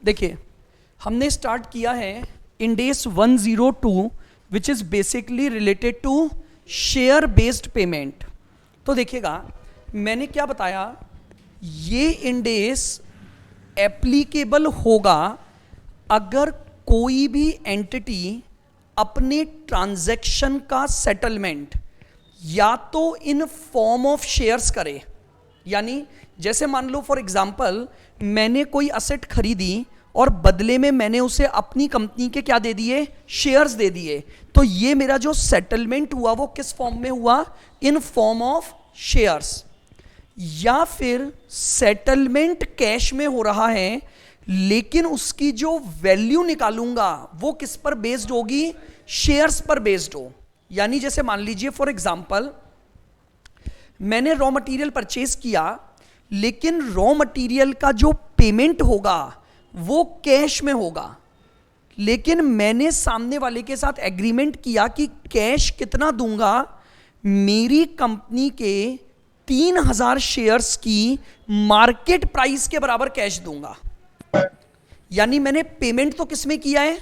देखिए, हमने स्टार्ट किया है Ind AS 102 which is basically related to share based payment. तो देखिएगा, मैंने क्या बताया, ये इंडेस एप्लीकेबल होगा अगर कोई भी एंटिटी अपने ट्रांजैक्शन का सेटलमेंट या तो इन फॉर्म ऑफ शेयर्स करे, यानी जैसे मान लो फॉर एग्जांपल मैंने कोई असेट खरीदी और बदले में मैंने उसे अपनी कंपनी के क्या दे दिए, शेयर्स दे दिए, तो ये मेरा जो सेटलमेंट हुआ वो किस फॉर्म में हुआ, इन फॉर्म ऑफ शेयर्स। या फिर सेटलमेंट कैश में हो रहा है लेकिन उसकी जो वैल्यू निकालूंगा वो किस पर बेस्ड होगी, शेयर्स पर बेस्ड हो। यानी जैसे मान लीजिए फॉर एग्जांपल मैंने रॉ मटेरियल परचेज किया लेकिन रॉ मटेरियल का जो पेमेंट होगा वो कैश में होगा, लेकिन मैंने सामने वाले के साथ एग्रीमेंट किया कि कैश कितना दूंगा, मेरी कंपनी के 3000 शेयर्स की मार्केट प्राइस के बराबर कैश दूंगा। यानी मैंने पेमेंट तो किस में किया है,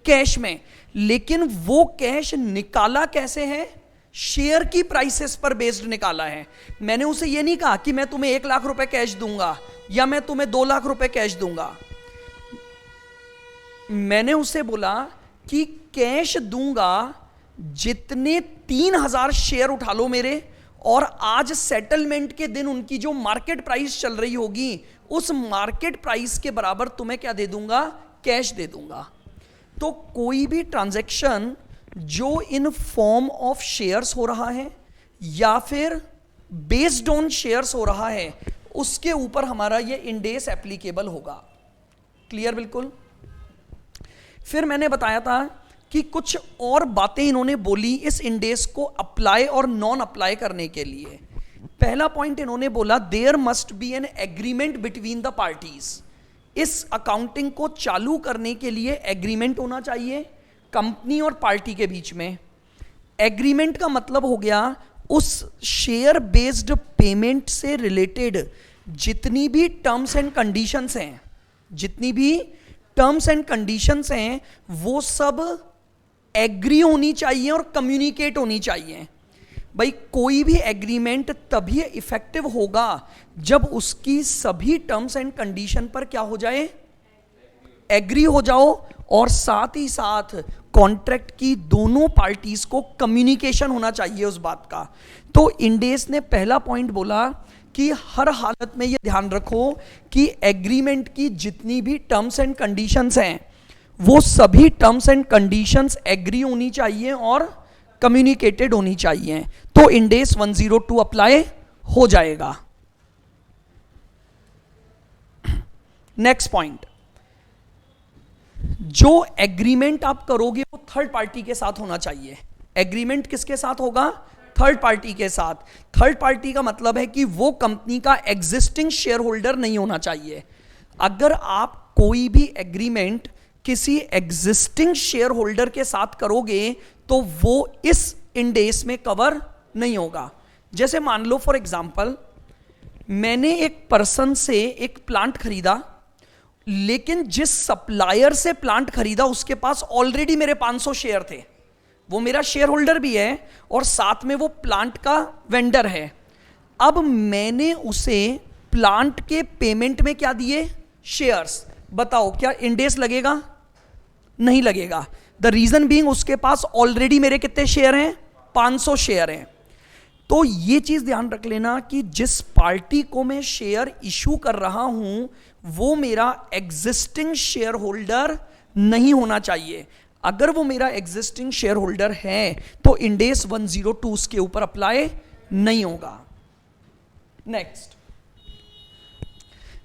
कैश में, लेकिन वो कैश निकाला कैसे है, शेयर की प्राइसेस पर बेस्ड निकाला है। मैंने उसे ये नहीं कहा कि मैं तुम्हें 1 लाख रुपए कैश दूंगा या मैं तुम्हें 2 लाख रुपए कैश दूंगा। मैंने उसे बोला कि कैश दूंगा जितने 3000 शेयर उठा लो मेरे, और आज सेटलमेंट के दिन उनकी जो मार्केट प्राइस चल रही होगी उस मार्केट प्राइस के बराबर तुम्हें क्या दे दूंगा, कैश दे दूंगा। तो कोई भी ट्रांजैक्शन जो इन फॉर्म ऑफ शेयर्स हो रहा है या फिर बेस्ड ऑन शेयर्स हो रहा है उसके ऊपर हमारा ये इंडेस एप्लीकेबल होगा। क्लियर बिल्कुल। फिर मैंने बताया था कि कुछ और बातें इन्होंने बोली इस इंडेस को अप्लाई और नॉन अप्लाई करने के लिए। पहला पॉइंट इन्होंने बोला there must be an agreement between the parties. इस अकाउंटिंग को चालू करने के लिए एग्रीमेंट होना चाहिए कंपनी और पार्टी के बीच में। एग्रीमेंट का मतलब हो गया उस शेयर बेस्ड पेमेंट से रिलेटेड जितनी भी टर्म्स एंड कंडीशंस हैं, जितनी भी टर्म्स एंड कंडीशंस हैं वो सब एग्री होनी चाहिए और कम्युनिकेट होनी चाहिए। भाई कोई भी एग्रीमेंट तभी इफेक्टिव होगा जब उसकी सभी टर्म्स एंड कंडीशन पर क्या हो जाए, एग्री हो जाओ, और साथ ही साथ कॉन्ट्रैक्ट की दोनों पार्टीज को कम्युनिकेशन होना चाहिए उस बात का। तो इंडेस ने पहला पॉइंट बोला कि हर हालत में ये ध्यान रखो कि एग्रीमेंट की जितनी भी टर्म्स एंड कंडीशंस हैं वो सभी टर्म्स एंड कंडीशंस एग्री होनी चाहिए और कम्युनिकेटेड होनी चाहिए, तो इंडेस 102 अप्लाई हो जाएगा। नेक्स्ट पॉइंट, जो एग्रीमेंट आप करोगे वो थर्ड पार्टी के साथ होना चाहिए। एग्रीमेंट किसके साथ होगा, थर्ड पार्टी के साथ। थर्ड पार्टी का मतलब है कि वो कंपनी का एग्जिस्टिंग शेयर होल्डर नहीं होना चाहिए। अगर आप कोई भी एग्रीमेंट किसी एग्जिस्टिंग शेयर होल्डर के साथ करोगे तो वो इस इंडेस में कवर नहीं होगा। जैसे मान लो फॉर एग्जांपल मैंने एक पर्सन से एक प्लांट खरीदा, लेकिन जिस सप्लायर से प्लांट खरीदा उसके पास ऑलरेडी मेरे 500 शेयर थे, वो मेरा शेयर होल्डर भी है और साथ में वो प्लांट का वेंडर है। अब मैंने उसे प्लांट के पेमेंट में क्या दिए, शेयर्स। बताओ क्या इंडेस लगेगा, नहीं लगेगा। द रीजन बीइंग उसके पास ऑलरेडी मेरे कितने शेयर हैं, 500 शेयर हैं। तो ये चीज ध्यान रख लेना कि जिस पार्टी को मैं शेयर इशू कर रहा हूं वो मेरा एग्जिस्टिंग शेयर होल्डर नहीं होना चाहिए। अगर वो मेरा एग्जिस्टिंग शेयर होल्डर है तो इंडेस 102 उसके ऊपर अप्लाई नहीं होगा। नेक्स्ट,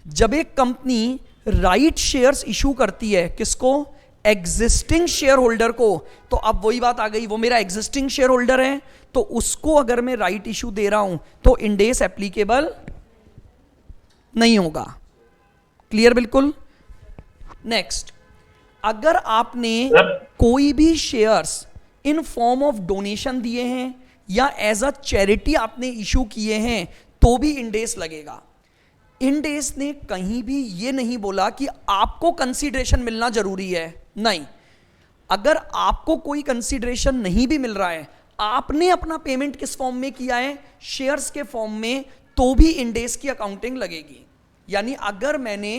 जब एक कंपनी राइट शेयर्स इशू करती है, किसको, एग्जिस्टिंग शेयर होल्डर को, तो अब वही बात आ गई, वो मेरा एग्जिस्टिंग शेयर होल्डर है तो उसको अगर मैं राइट इशू दे रहा हूं तो इंडेस एप्लीकेबल नहीं होगा। क्लियर बिल्कुल। नेक्स्ट, अगर आपने कोई भी shares in form of donation दिए हैं या एज अ चैरिटी आपने इशू किए हैं तो भी इंडेस लगेगा। इंड एस ने कहीं भी ये नहीं बोला कि आपको कंसीडरेशन मिलना जरूरी है, नहीं। अगर आपको कोई कंसीडरेशन नहीं भी मिल रहा है, आपने अपना पेमेंट किस फॉर्म में किया है, शेयर्स के फॉर्म में, तो भी इंड एस की अकाउंटिंग लगेगी। यानी अगर मैंने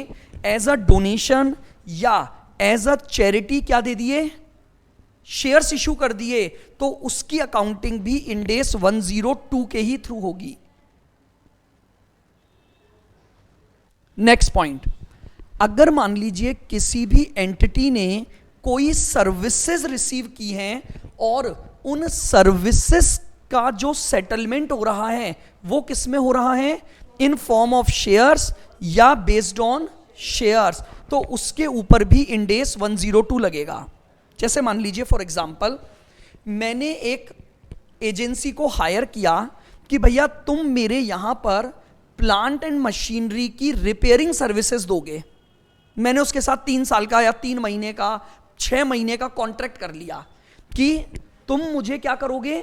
एज अ डोनेशन या एज अ चैरिटी क्या दे दिए, शेयर्स इशू कर दिए, तो उसकी अकाउंटिंग भी इंड एस 102 के ही थ्रू होगी। नेक्स्ट पॉइंट, अगर मान लीजिए किसी भी एंटिटी ने कोई सर्विसेज रिसीव की हैं और उन सर्विसेज का जो सेटलमेंट हो रहा है वो किस में हो रहा है, इन फॉर्म ऑफ शेयर्स या बेस्ड ऑन शेयर्स, तो उसके ऊपर भी इंड एस 102 लगेगा। जैसे मान लीजिए फॉर एग्जांपल मैंने एक एजेंसी को हायर किया कि भैया तुम मेरे यहां पर प्लांट एंड मशीनरी की रिपेयरिंग सर्विसेज दोगे। मैंने उसके साथ 3 साल का या 3 महीने का 6 महीने का कॉन्ट्रैक्ट कर लिया कि तुम मुझे क्या करोगे,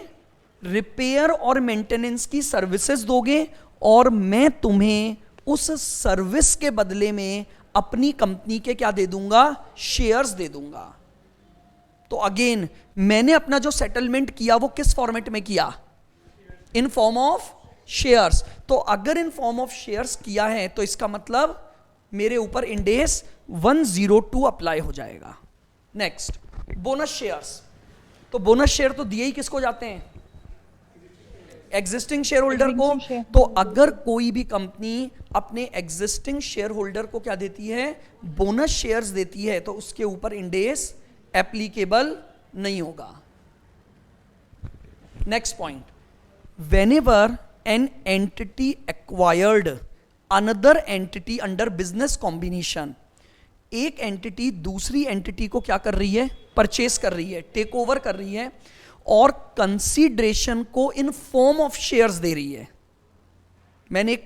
रिपेयर और मेंटेनेंस की सर्विसेज दोगे और मैं तुम्हें उस सर्विस के बदले में अपनी कंपनी के क्या दे दूंगा, शेयर्स दे दूंगा। तो अगेन मैंने अपना जो सेटलमेंट किया वो किस फॉर्मेट में किया, इन फॉर्म ऑफ शेयर्स। तो अगर इन फॉर्म ऑफ शेयर्स किया है तो इसका मतलब मेरे ऊपर इंड एस 102 अप्लाई हो जाएगा। Next, bonus shares. तो बोनस शेयर तो दिए ही किसको जाते हैं, एग्जिस्टिंग शेयर होल्डर को। तो अगर कोई भी कंपनी अपने एग्जिस्टिंग शेयर होल्डर को क्या देती है, बोनस शेयर्स देती है, तो उसके ऊपर इंड एस एप्लीकेबल नहीं होगा। Next point, whenever an entity acquired another entity under business combination, एक एंटिटी दूसरी एंटिटी को क्या कर रही है, परचेस कर रही है, टेक ओवर कर रही है और कंसीडरेशन को इन फॉर्म ऑफ शेयर्स दे रही है। मैंने एक